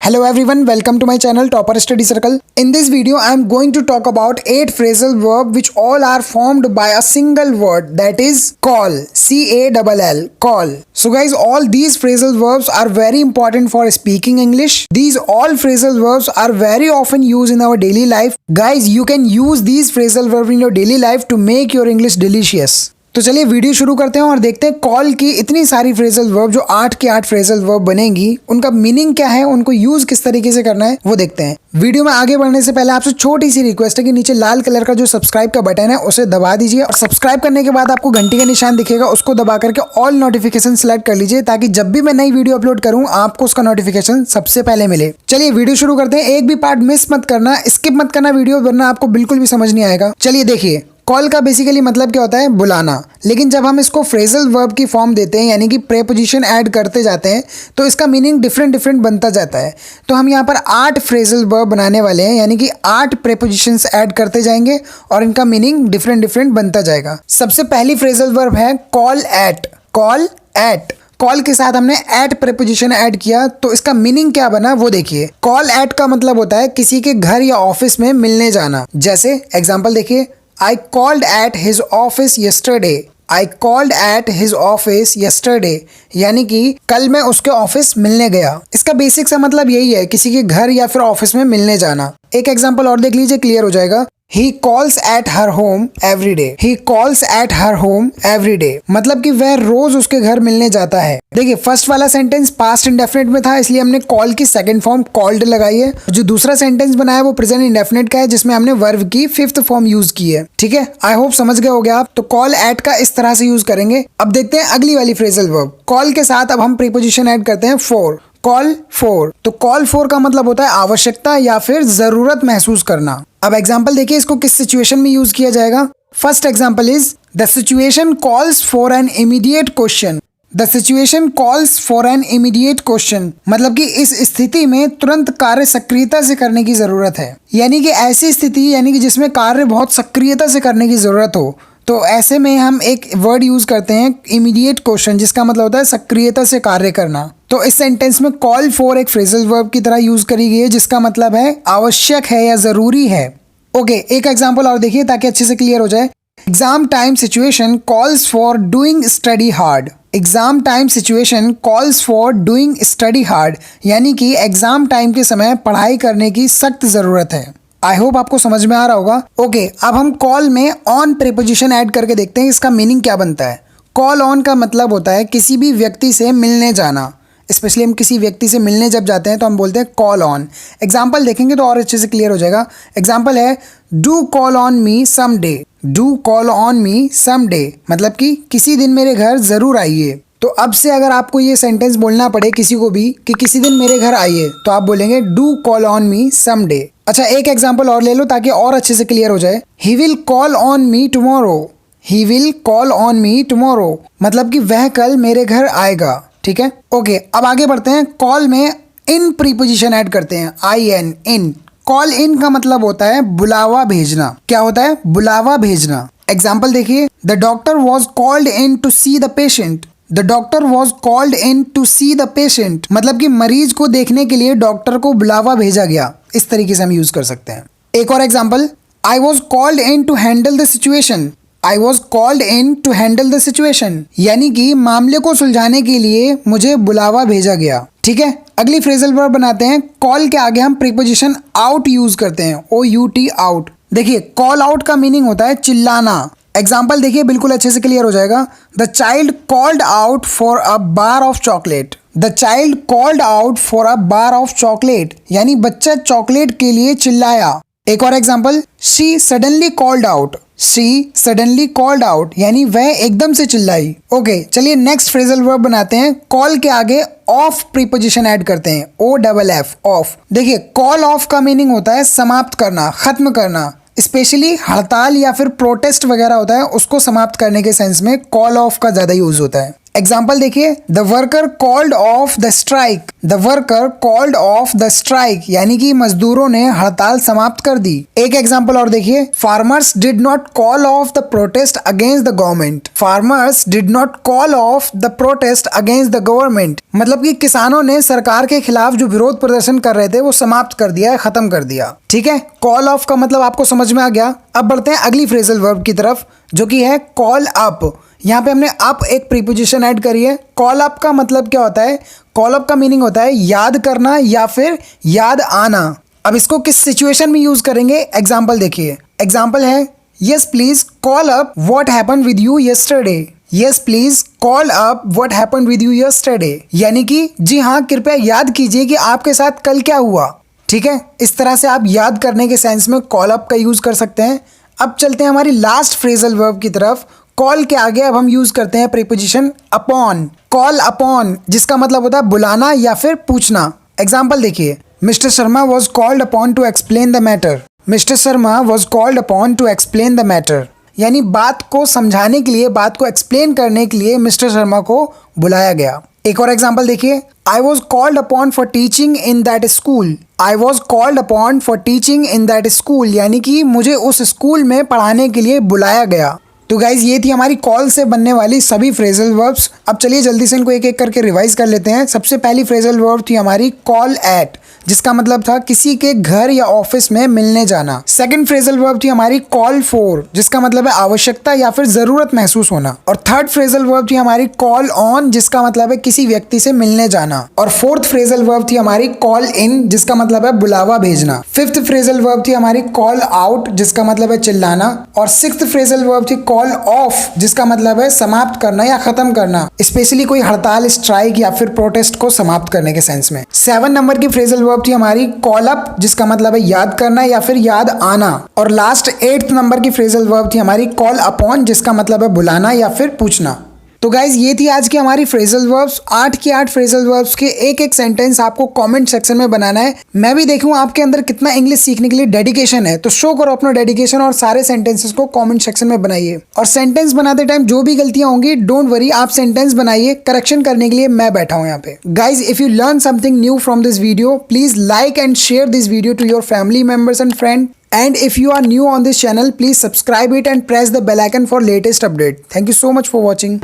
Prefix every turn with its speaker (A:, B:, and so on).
A: Hello everyone, welcome to my channel Topper Study Circle. In this video, I am going to talk about 8 phrasal verbs which all are formed by a single word, that is call. C-A-L-L, call. So guys, all these phrasal verbs are very important for speaking English. These all phrasal verbs are very often used in our daily life. Guys, you can use these phrasal verbs in your daily life to make your English delicious. तो चलिए video शुरू करते हैं और देखते हैं call की इतनी सारी फ्रेजल वर्ब जो 8 के 8 फ्रेजल वर्ब बनेंगी, उनका मीनिंग क्या है, उनको यूज किस तरीके से करना है वो देखते हैं। वीडियो में आगे बढ़ने से पहले आपसे छोटी सी रिक्वेस्ट है कि नीचे लाल कलर का जो सब्सक्राइब का बटन है उसे दबा दीजिए और सब्सक्राइब करने के बाद आपको घंटी का निशान दिखेगा, उसको दबा करके ऑल नोटिफिकेशन सिलेक्ट कर लीजिए ताकि जब भी मैं नई वीडियो अपलोड करूं आपको उसका नोटिफिकेशन सबसे पहले मिले। चलिए वीडियो शुरू करते हैं। एक भी पार्ट मिस मत करना, स्किप मत करना वीडियो, वरना आपको बिल्कुल भी समझ नहीं आएगा। चलिए देखिए, कॉल का बेसिकली मतलब क्या होता है, बुलाना। लेकिन जब हम इसको फ्रेजल वर्ब की फॉर्म देते हैं यानी कि प्रेपोजिशन ऐड करते जाते हैं तो इसका मीनिंग डिफरेंट बनता जाता है। तो हम यहाँ पर 8 फ्रेजल वर्ब बनाने वाले हैं यानी कि 8 प्रेपोजिशंस ऐड करते जाएंगे और इनका मीनिंग डिफरेंट बनता जाएगा। सबसे पहली फ्रेजल वर्ब है call at. Call at, call के साथ हमने एट प्रेपोजिशन ऐड किया तो इसका मीनिंग क्या बना वो देखिए। कॉल एट का मतलब होता है किसी के घर या ऑफिस में मिलने जाना। जैसे एग्जांपल देखिए, I called at his office yesterday. I called at his office yesterday. यानी कि कल मैं उसके ऑफिस मिलने गया। इसका बेसिक सा मतलब यही है, किसी के घर या फिर ऑफिस में मिलने जाना। एक एग्जांपल और देख लीजिए, क्लियर हो जाएगा। He calls at her home every day. He calls at her home every day. मतलब कि वह रोज उसके घर मिलने जाता है। देखिए, फर्स्ट वाला सेंटेंस पास्ट इंडेफिनिट में था इसलिए हमने कॉल की सेकंड फॉर्म कॉल्ड लगाई है। जो दूसरा सेंटेंस बनाया वो प्रेजेंट इंडेफिनिट का है जिसमें हमने वर्ब की 5th फॉर्म यूज की है। ठीक है, आई होप समझ गए होगे आप। तो कॉल एट का इस तरह से यूज करेंगे। अब देखते हैं अगली वाली फ्रेजल वर्ब। कॉल के साथ अब हम प्रीपोजिशन ऐड करते हैं फॉर। कॉल फॉर, तो कॉल फॉर का मतलब होता है आवश्यकता या फिर जरूरत महसूस करना। अब एग्जांपल देखिए, इसको किस सिचुएशन में यूज किया जाएगा। First example is the situation calls for an immediate question. The situation calls for an immediate question, मतलब कि इस स्थिति में तुरंत कार्य सक्रियता से करने की जरूरत है। यानी कि ऐसी स्थिति यानी कि जिसमें कार्य बहुत सक्रियता से करने की जरूरत हो, तो ऐसे में हम एक वर्ड यूज करते हैं इमीडिएट क्वेश्चन, जिसका मतलब होता है सक्रियता से कार्य करना। तो इस सेंटेंस में कॉल फॉर एक फ्रेजल वर्ब की तरह यूज करी गई है जिसका मतलब है आवश्यक है या जरूरी है। ओके, एक एग्जांपल और देखिए ताकि अच्छे से क्लियर हो जाए। Exam time situation calls for doing study hard. Exam time situation calls for doing study hard, यानी कि एग्जाम टाइम के समय पढ़ाई करने की सख्त जरूरत है। आई होप आपको समझ में आ रहा होगा। ओके, अब हम कॉल में ऑन प्रीपोजिशन ऐड करके देखते हैं इसका मीनिंग क्या बनता है। कॉल ऑन का मतलब होता है किसी भी व्यक्ति से मिलने जाना। स्पेशली हम किसी व्यक्ति से मिलने जब जाते हैं तो हम बोलते हैं कॉल ऑन। एग्जाम्पल देखेंगे तो और अच्छे से क्लियर हो जाएगा। एग्जाम्पल है do call on me some day. Do call on me some day, मतलब कि किसी दिन मेरे घर जरूर आइए। तो अब से अगर आपको ये सेंटेंस बोलना पड़े किसी को भी कि किसी दिन मेरे घर आइए, तो आप बोलेंगे do call on me some day. अच्छा, एक एग्जाम्पल और ले लो ताकि और अच्छे से क्लियर हो जाए। He will call on me tomorrow. He will call on me tomorrow, मतलब कि वह कल मेरे घर आएगा। ठीक है, ओके, अब आगे बढ़ते हैं। कॉल में इन प्रीपोजिशन ऐड करते हैं, IN, इन। कॉल इन का मतलब होता है बुलावा भेजना। क्या होता है? बुलावा भेजना। एग्जाम्पल देखिए, the doctor was called in to see the patient. The doctor was called in to see the patient, मतलब कि मरीज को देखने के लिए डॉक्टर को बुलावा भेजा गया। इस तरीके से हम यूज कर सकते हैं। एक और example, I was called in to handle the situation. I was called in to handle the situation, यानी कि मामले को सुलझाने के लिए मुझे बुलावा भेजा गया। ठीक है, अगली फ्रेजल वर्ब बनाते हैं। कॉल के आगे हम प्रीपोजिशन आउट यूज करते हैं, OUT, आउट। देखिए, कॉल आउट का मीनिंग होता है चिल्लाना। एग्जाम्पल देखिए, बिल्कुल अच्छे से क्लियर हो जाएगा। The child called out for a bar of chocolate. The child called out for a bar of chocolate, यानी बच्चा चॉकलेट के लिए चिल्लाया। एक और example, she suddenly called out. She suddenly called out, यानी वह एकदम से चिल्लाई। ओके, चलिए नेक्स्ट फ्रेजल वर्ब बनाते हैं। कॉल के आगे ऑफ प्रीपोजिशन ऐड करते हैं, OFF, ऑफ। देखिए, कॉल ऑफ का मीनिंग होता है समाप्त करना, खत्म करना। स्पेशली हड़ताल या फिर प्रोटेस्ट वगैरह होता है, उसको समाप्त करने के सेंस में कॉल ऑफ का ज्यादा यूज होता है। एग्जाम्पल देखिए, the worker called off the strike, the worker called off the strike, यानी कि मजदूरों ने हड़ताल समाप्त कर दी। एक एग्जाम्पल और देखिए, farmers did not call of the protest against the government, farmers did not call of the protest against the government, मतलब कि किसानों ने सरकार के खिलाफ जो विरोध प्रदर्शन कर रहे थे वो समाप्त कर दिया है, खत्म कर दिया। ठीक है, कॉल ऑफ का मतलब आपको समझ में आ गया। अब बढ़ते हैं अगली फ्रेजल वर्ब की तरफ, जो कि है कॉल अप। यहाँ पे हमने अप एक प्रीपोजिशन ऐड करी है। कॉल अप का मतलब क्या होता है? कॉल अप का मीनिंग होता है याद करना या फिर याद आना। अब इसको किस सिचुएशन में यूज करेंगे? एग्जाम्पल देखिए, एग्जाम्पल है, yes please call up what happened with you yesterday, yes please call up what happened with you yesterday, यानी कि जी हाँ, कृपया याद कीजिए कि आपके साथ कल क्या हुआ। ठीक है, इस तरह से आप याद करने के सेंस में कॉल अप का यूज कर सकते हैं। अब चलते हैं हमारी लास्ट फ्रेजल वर्ब की तरफ। कॉल के आगे अब हम यूज करते हैं प्रीपोजिशन अपॉन, कॉल अपॉन, जिसका मतलब होता है बुलाना या फिर पूछना। एग्जाम्पल देखिए, mister Sharma was called upon two explain the matter, mister Sharma was called upon two explain the matter, यानी बात को समझाने के लिए, बात को एक्सप्लेन करने के लिए मिस्टर शर्मा को बुलाया गया। एक और एग्जाम्पल देखिए, आई was called upon for teaching in that school, I was called upon for teaching in that school, यानी कि मुझे उस स्कूल में पढ़ाने के लिए बुलाया गया। तो गाइज ये थी हमारी कॉल से बनने वाली सभी फ्रेजल वर्ब्स। अब चलिए जल्दी से इनको एक एक करके रिवाइज कर लेते हैं। सबसे पहली फ्रेजल वर्ब थी हमारी कॉल एट, जिसका मतलब था किसी के घर या ऑफिस में मिलने जाना। सेकंड फ्रेजल वर्ब थी हमारी कॉल फॉर, जिसका मतलब है आवश्यकता या फिर जरूरत महसूस होना। और थर्ड फ्रेजल वर्ब थी हमारी कॉल ऑन, जिसका मतलब है किसी व्यक्ति से मिलने जाना। और फोर्थ फ्रेजल वर्ब थी हमारी कॉल इन, जिसका मतलब है बुलावा भेजना। फिफ्थ फ्रेजल वर्ब थी हमारी कॉल आउट, जिसका मतलब है चिल्लाना। और सिक्स्थ फ्रेजल वर्ब थी कॉल ऑफ, जिसका मतलब है समाप्त करना या खत्म करना, स्पेशली कोई हड़ताल, स्ट्राइक या फिर प्रोटेस्ट को समाप्त करने के सेंस में। 7 नंबर की फ्रेजल वर्ब थी हमारी कॉल अप, जिसका मतलब है याद करना या फिर याद आना। और लास्ट 8th नंबर की फ्रेजल वर्ब थी हमारी कॉल अपॉन, जिसका मतलब है बुलाना या फिर पूछना। तो गाइज ये थी आज की हमारी फ्रेजल वर्ब्स। 8 की 8 फ्रेजल वर्ब्स के एक एक सेंटेंस आपको कमेंट सेक्शन में बनाना है। मैं भी देखूं आपके अंदर कितना इंग्लिश सीखने के लिए डेडिकेशन है, तो शो करो अपना डेडिकेशन और सारे सेंटेंसेस को कमेंट सेक्शन में बनाइए। और सेंटेंस बनाते टाइम जो भी गलतियां होंगी, डोंट वरी, आप सेंटेंस बनाइए, करेक्शन करने के लिए मैं बैठा हूं यहाँ पे। Guys if you learn something new from this video, please like and share this video to your family members and friends. And if you are new on this channel, please subscribe it and press the bell icon for latest update. Thank you so much for watching.